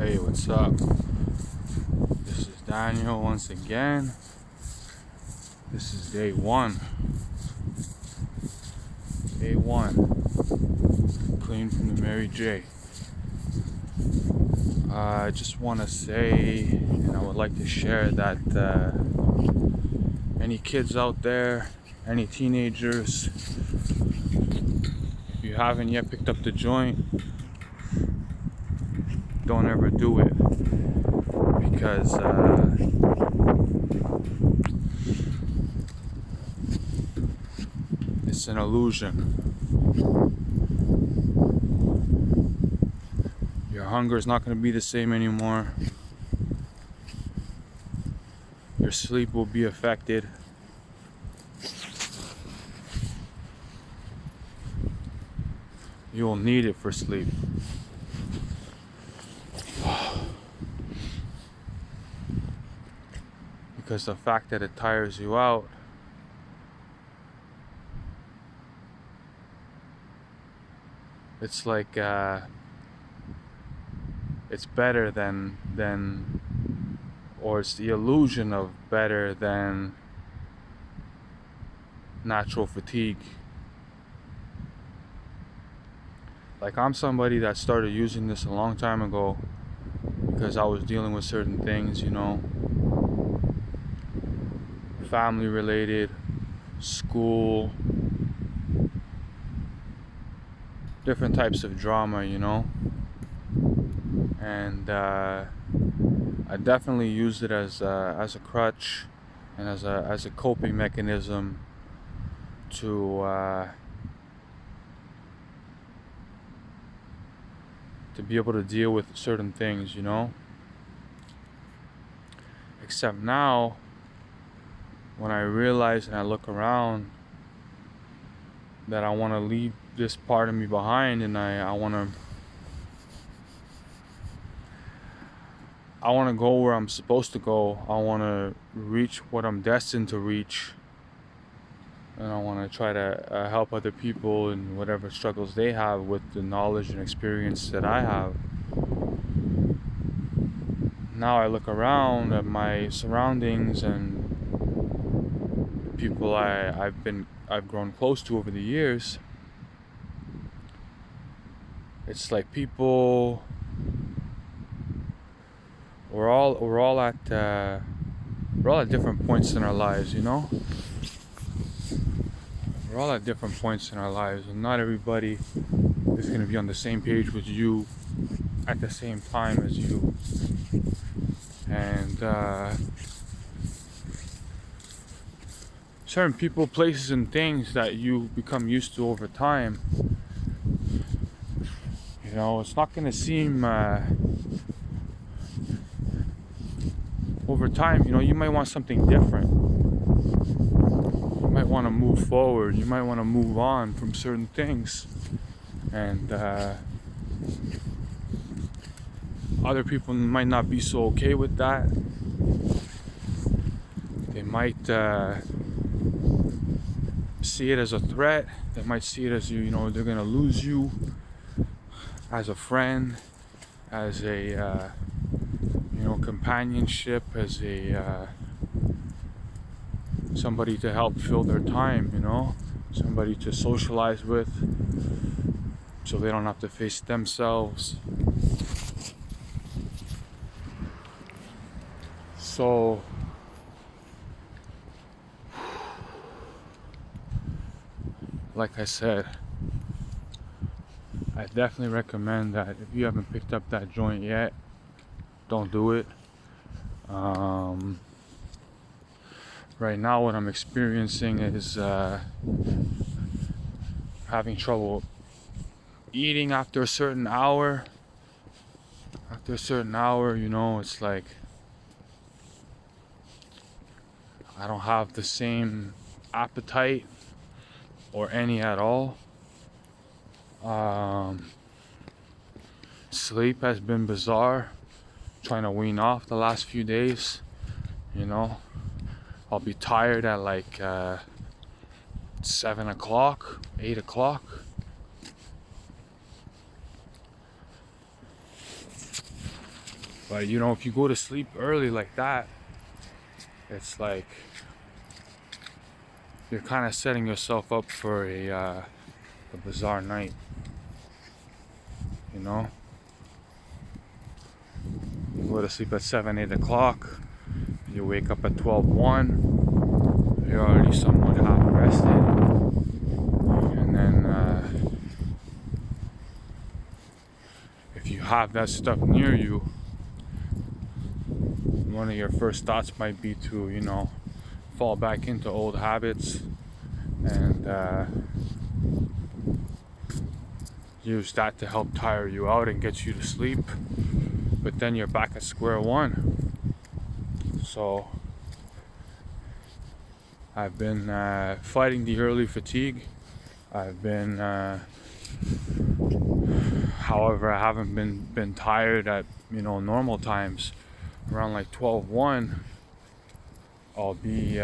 Hey, what's up? This is Daniel once again. This is day one. Day one. Clean from the Mary J. I just want to say, and I would like to share that any kids out there, any teenagers, if you haven't yet picked up the joint, don't ever do it, because it's an illusion. Your hunger is not going to be the same anymore. Your sleep will be affected. You will need it for sleep. Because the fact that it tires you out it's like it's better than or it's the illusion of better than natural fatigue. Like, I'm somebody that started using this a long time ago because I was dealing with certain things, family related, school, different types of drama, and I definitely used it as a crutch and as a coping mechanism to be able to deal with certain things, Except now, when I realize and I look around, that I want to leave this part of me behind, and I want to go where I'm supposed to go. I want to reach what I'm destined to reach, and I want to try to help other people in whatever struggles they have with the knowledge and experience that I have. Now I look around at my surroundings and the people I've grown close to over the years. It's like people, we're all at different points in our lives, We're all at different points in our lives, and not everybody is going to be on the same page with you at the same time as you. And certain people, places, and things that you become used to over time, it's not going to seem over time, you might want something different. You might want to move forward. You might want to move on from certain things. And other people might not be so okay with that. They might see it as a threat. They might see it as they're going to lose you as a friend, as a companionship, as a somebody to help fill their time, somebody to socialize with, so they don't have to face themselves. So like I said, I definitely recommend that if you haven't picked up that joint yet, don't do it. Right now, what I'm experiencing is having trouble eating after a certain hour. After a certain hour, it's like I don't have the same appetite or any at all. Sleep has been bizarre. Trying to wean off the last few days, I'll be tired at like 7 o'clock, 8 o'clock. But you know, if you go to sleep early like that, it's like you're kind of setting yourself up for a bizarre night. You know, you go to sleep at 7, 8 o'clock. You wake up at 12:01. You're already somewhat half rested, and then if you have that stuff near you, one of your first thoughts might be to, you know, fall back into old habits and use that to help tire you out and get you to sleep. But then you're back at square one. So I've been fighting the early fatigue. I've been, however, I haven't been tired at, you know, normal times. Around like 12:01, I'll be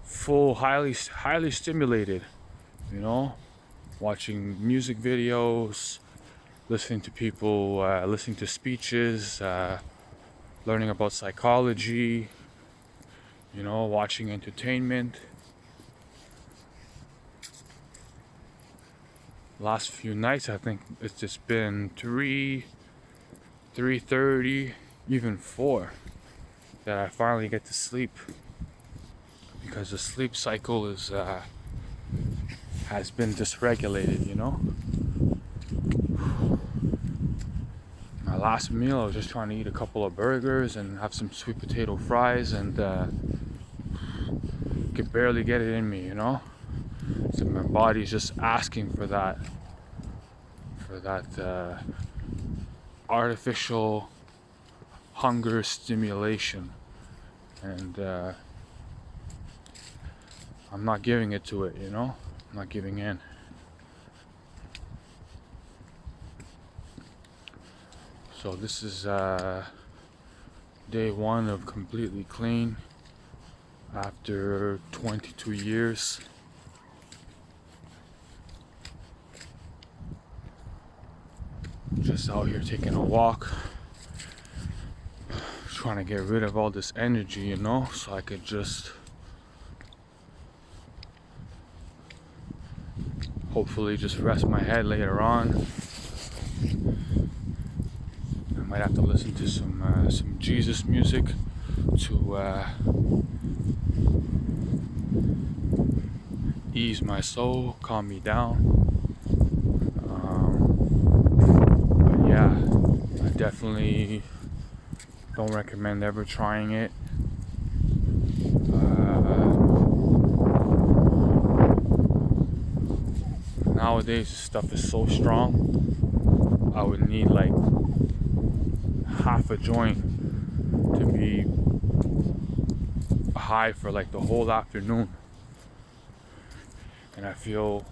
full, highly stimulated. You know, watching music videos, listening to people, listening to speeches, learning about psychology. You know, watching entertainment. Last few nights, I think it's just been 3:30, even 4, that I finally get to sleep, because the sleep cycle has been dysregulated, you know. My last meal, I was just trying to eat a couple of burgers and have some sweet potato fries, and could barely get it in me, you know. So my body's just asking for that artificial hunger stimulation, and I'm not giving it to it, you know. I'm not giving in. So this is day 1 of completely clean after 22 years. Just out here taking a walk, trying to get rid of all this energy, you know, so I could just hopefully just rest my head later on. I might have to listen to some Jesus music to ease my soul, calm me down. But yeah, I definitely don't recommend ever trying it. Nowadays, this stuff is so strong. I would need like half a joint to be high for like the whole afternoon. And I feel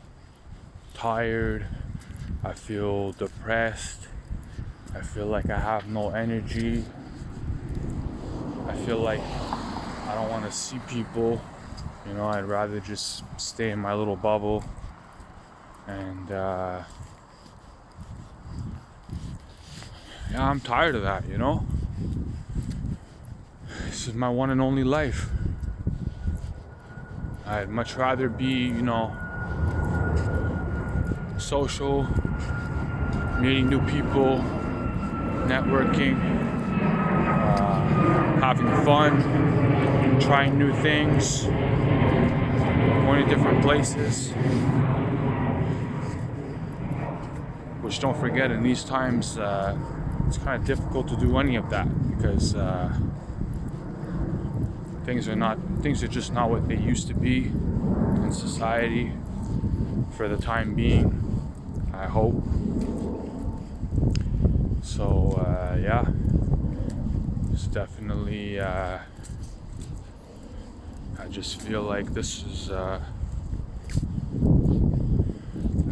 tired. I feel depressed. I feel like I have no energy. I feel like I don't want to see people. You know, I'd rather just stay in my little bubble. And yeah, I'm tired of that, you know. This is my one and only life. I'd much rather be, you know, social, meeting new people, networking, having fun, trying new things, going to different places. Which, don't forget, in these times, it's kind of difficult to do any of that, because things are just not what they used to be in society for the time being, I hope. So yeah, it's definitely I just feel like this is a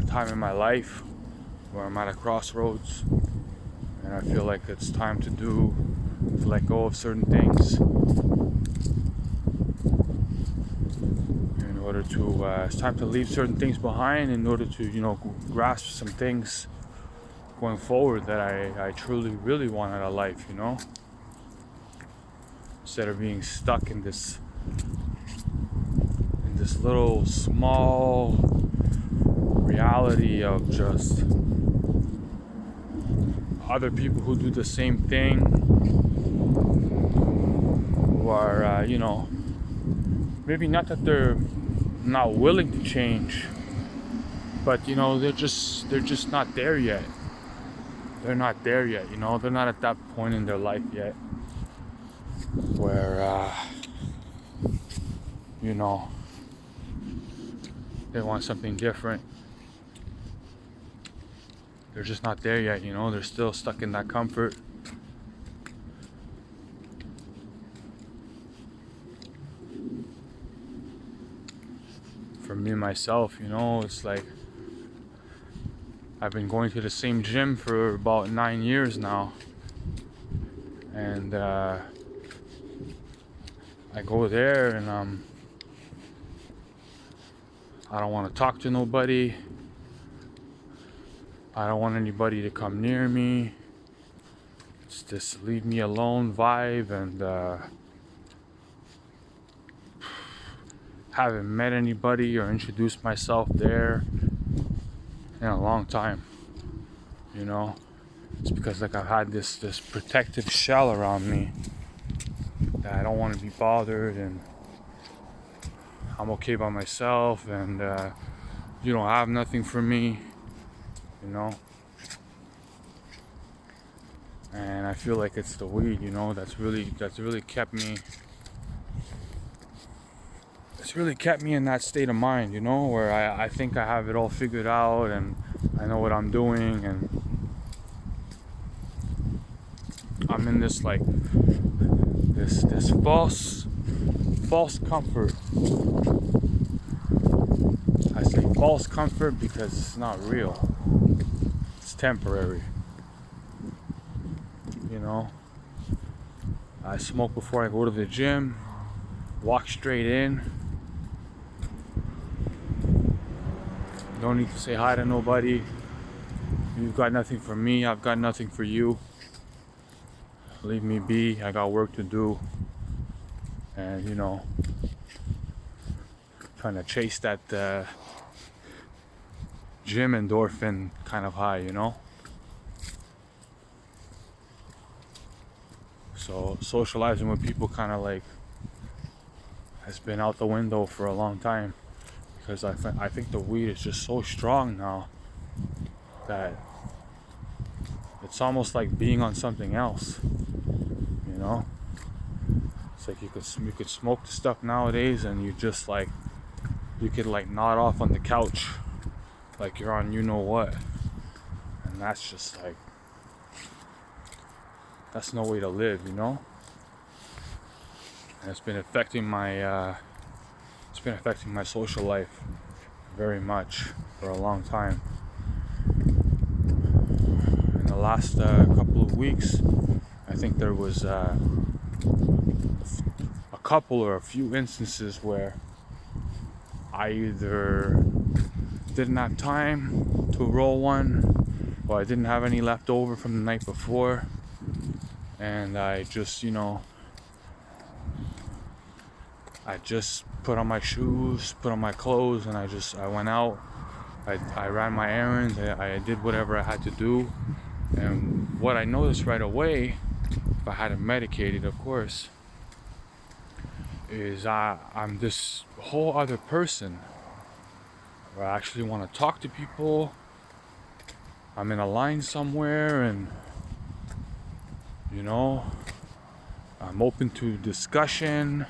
time in my life where I'm at a crossroads, and I feel like it's time to let go of certain things in order to it's time to leave certain things behind in order to, you know, grasp some things going forward that I truly really want out of life, you know? Instead of being stuck in this little small reality of just other people who do the same thing, who are maybe not that they're not willing to change, but they're just not there yet. They're not there yet, they're not at that point in their life yet where they want something different. They're just not there yet, they're still stuck in that comfort. For me myself, it's like I've been going to the same gym for about 9 years now, and I go there and I don't want to talk to nobody. I don't want anybody to come near me. It's this leave me alone vibe, and haven't met anybody or introduced myself there in a long time. It's because I've had this protective shell around me that I don't want to be bothered, and I'm okay by myself, and you don't have nothing for me, and I feel like it's the weed, that's really kept me in that state of mind, where I think I have it all figured out and I know what I'm doing, and I'm in this this false comfort. I say false comfort because it's not real. It's temporary. I smoke before I go to the gym, walk straight in. Don't need to say hi to nobody. You've got nothing for me, I've got nothing for you. Leave me be, I got work to do. And trying to chase that gym endorphin kind of high, So socializing with people kind of has been out the window for a long time, because I think the weed is just so strong now that it's almost like being on something else. It's like you could smoke the stuff nowadays, and you could nod off on the couch like you're on what, and that's just that's no way to live, And it's been affecting my social life very much for a long time. In the last couple of weeks, I think there was a couple or a few instances where I either didn't have time to roll one, or I didn't have any left over from the night before, and I just put on my shoes, put on my clothes, and I went out. I ran my errands, I did whatever I had to do. And what I noticed right away, if I hadn't medicated, of course, is I'm this whole other person where I actually want to talk to people. I'm in a line somewhere, and I'm open to discussion.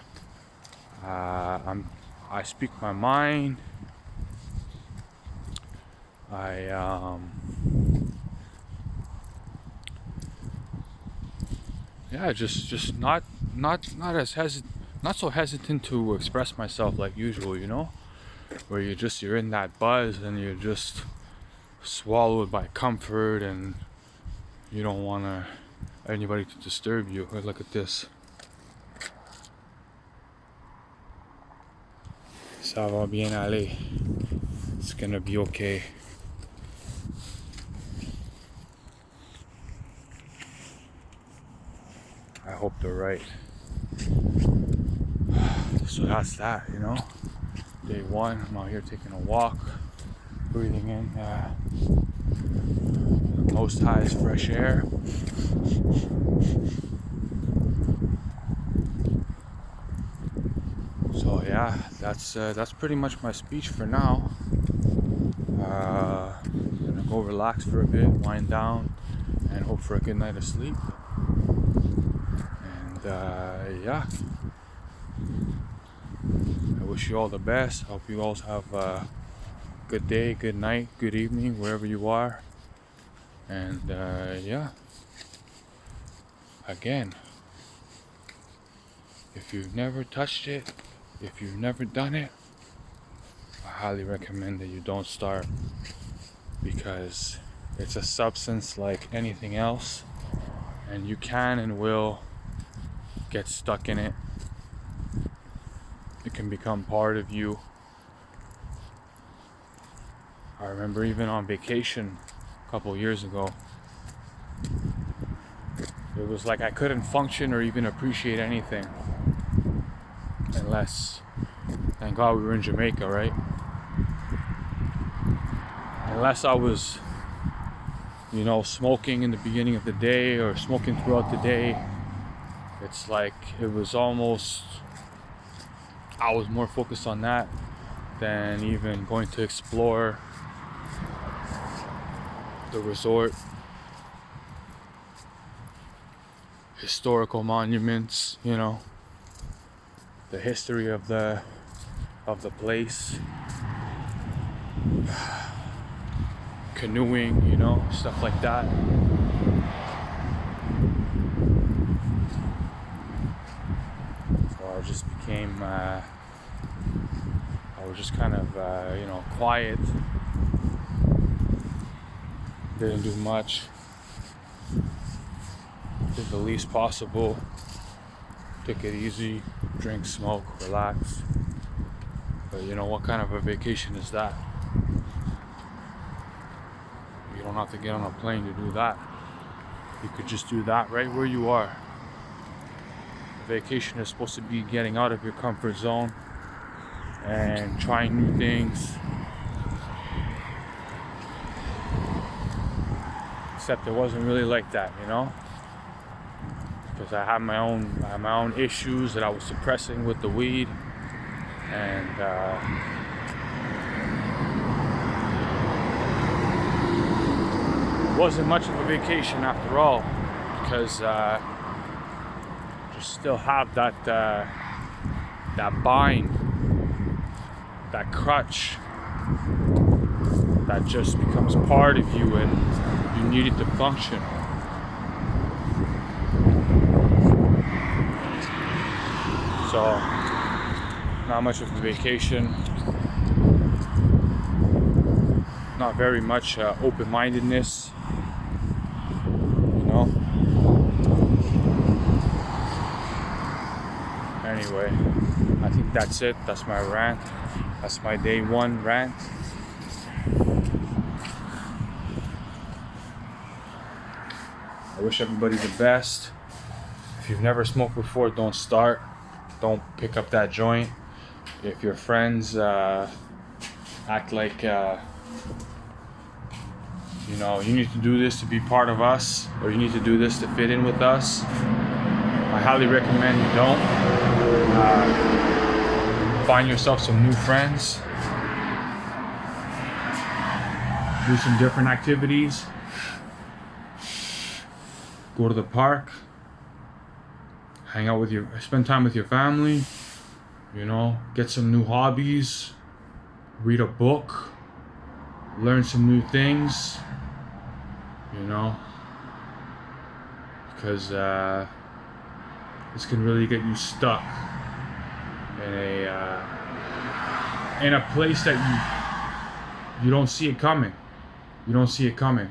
I speak my mind. Just not so hesitant to express myself like usual, where you're in that buzz and you're just swallowed by comfort, and you don't want anybody to disturb you. Look at this. Ça va bien aller. It's gonna be okay. hope they're right. So that's that, you know. Day one, I'm out here taking a walk, breathing in the most highest fresh air. So yeah, that's pretty much my speech for now. Gonna go relax for a bit, wind down, and hope for a good night of sleep. And yeah, I wish you all the best. Hope you all have a good day, good night, good evening, wherever you are. And yeah, again, if you've never touched it, if you've never done it, I highly recommend that you don't start, because it's a substance like anything else, and you can and will get stuck in it. It can become part of you. I remember even on vacation a couple years ago, it was like I couldn't function or even appreciate anything unless, thank God we were in Jamaica, right? Unless I was, you know, smoking in the beginning of the day or smoking throughout the day. It's like it was almost, I was more focused on that than even going to explore the resort, historical monuments, you know, the history of the place, canoeing, you know, stuff like that. So I just became, I was just kind of, you know, quiet. Didn't do much. Did the least possible. Took it easy. Drink, smoke, relax. But you know, what kind of a vacation is that? You don't have to get on a plane to do that. You could just do that right where you are. Vacation is supposed to be getting out of your comfort zone and trying new things. Except it wasn't really like that, you know? Because I had my own issues that I was suppressing with the weed, and it wasn't much of a vacation after all, because just still have that bind, that crutch that just becomes part of you, and you need it to function. So, not much of a vacation, not very much open-mindedness, you know. Anyway, I think that's it. That's my rant. That's my day one rant. I wish everybody the best. If you've never smoked before, don't start. Don't pick up that joint. If your friends act like you know, you need to do this to be part of us, or you need to do this to fit in with us, I highly recommend you don't. Find yourself some new friends. Do some different activities. Go to the park. Hang out with spend time with your family, you know, get some new hobbies, read a book, learn some new things, you know, because this can really get you stuck in a place that you don't see it coming. You don't see it coming.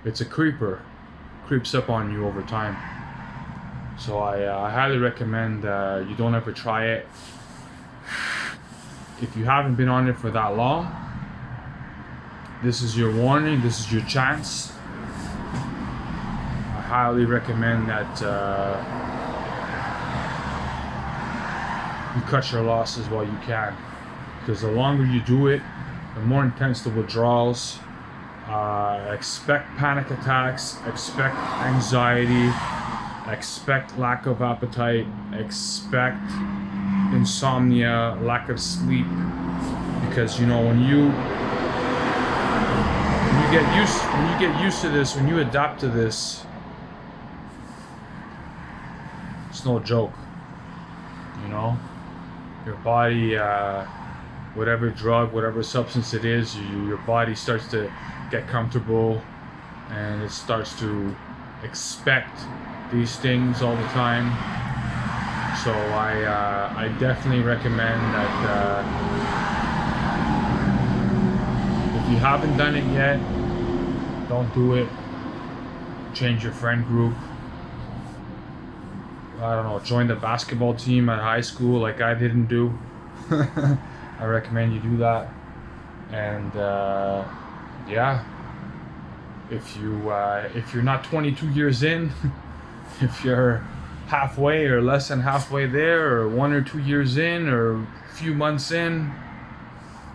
It's a creeper, creeps up on you over time. So I highly recommend you don't ever try it. If you haven't been on it for that long, this is your warning, this is your chance. I highly recommend that you cut your losses while you can, because the longer you do it, the more intense the withdrawals. Expect panic attacks, expect anxiety, expect lack of appetite, expect insomnia, lack of sleep, because you know when you get used to this, when you adapt to this, it's no joke. You know, your body, whatever drug, whatever substance it is, your body starts to get comfortable, and it starts to expect these things all the time. So I definitely recommend that if you haven't done it yet, don't do it. Change your friend group. I don't know, join the basketball team at high school like I didn't do. I recommend you do that. And yeah, if you're not 22 years in, if you're halfway or less than halfway there, or 1 or 2 years in, or a few months in,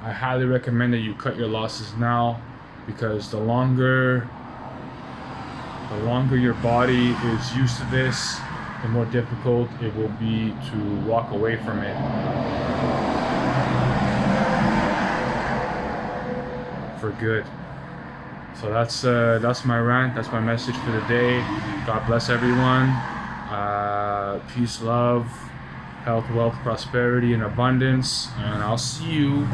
I highly recommend that you cut your losses now, because the longer your body is used to this, the more difficult it will be to walk away from it for good. So that's my rant. That's my message for the day. God bless everyone. Peace, love, health, wealth, prosperity, and abundance. And I'll see you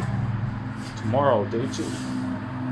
tomorrow, day 2.